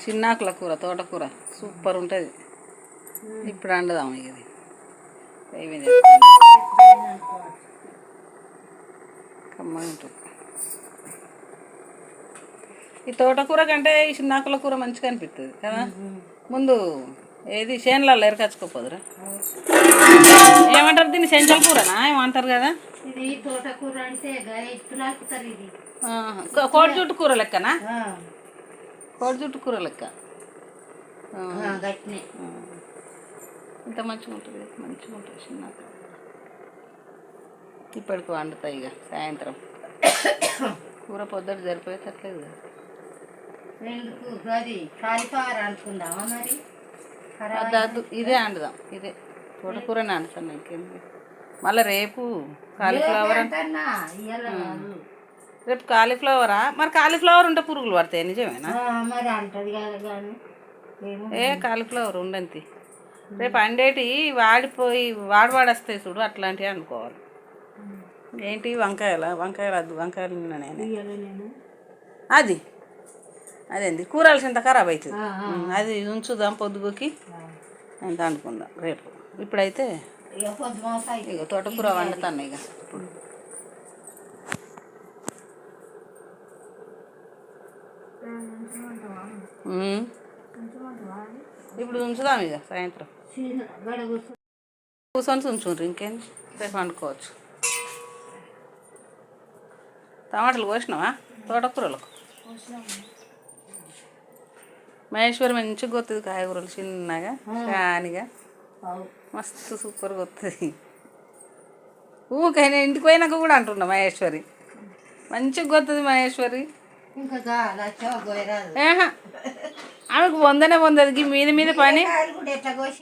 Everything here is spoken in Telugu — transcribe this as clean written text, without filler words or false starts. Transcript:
చిన్నాకుల కూర, తోటకూర సూపర్ ఉంటుంది. ఇప్పుడు వండుదాం ఇది. కమ్మగా ఉంటుంది. ఈ తోటకూర కంటే ఈ చిన్నాకుల కూర మంచిగా అనిపిస్తుంది కదా. ముందు ఏది చేనులలో ఎరకచ్చుకోపోదురా, ఏమంటారు దీన్ని? చెంచల కూరనా ఏమంటారు కదా. ఇది తోటకూర అంటే ఇది కోడి జుట్టు కూర లెక్కనా? కోడి జుట్టు కూర లెక్క. ఇంత మంచిగా ఉంటుంది, మంచిగా ఉంటుంది చిన్నాకుల. ఇప్పటికి వండుతాయి ఇక సాయంత్రం. కూర పొద్దుట సరిపోయేటట్లేదు కదా. అద్దు ఇదే వండుదాం, ఇదే తోటకూరనే వండుతాను. ఇంకేంది మళ్ళీ రేపు కాలీఫ్లవర్. రేపు కాలీఫ్లవరా? మరి కాలీఫ్లవర్ ఉంటే పురుగులు పడతాయి, నిజమేనా? ఏ కాలీఫ్లవర్ ఉండంతి. రేపు అండేటి వాడిపోయి వాడేస్తాయి చూడు, అట్లాంటివి అనుకోవాలి. ఏంటి వంకాయలు వద్దు, వంకాయలు నిన్న నేను అది అదేంది కూరలు చింత ఖరాబ్ అవుతుంది. అది ఉంచుదాం పొద్దుగుకి, ఎంత అనుకుందాం రేపు. ఇప్పుడైతే ఇక తోటకూర వండుతాను ఇక. ఇప్పుడు ఉంచుదాం ఇక సాయంత్రం కూర్చొని ఉంచుండ్రు, ఇంకేంది రేపు వండుకోవచ్చు. టమాటాలు కోసినావా తోటకూరలకు? మహేశ్వరి మంచిగా కొత్తది కాయగూరలు, చిన్నగా కానిగా మస్తు సూపర్గా వస్తుంది. ఊకైనా ఇంటికి పోయినాక కూడా అంటున్నా మహేశ్వరి మంచిగా కొత్తది మహేశ్వరి. ఆమెకు వందనే వందది మీద పని.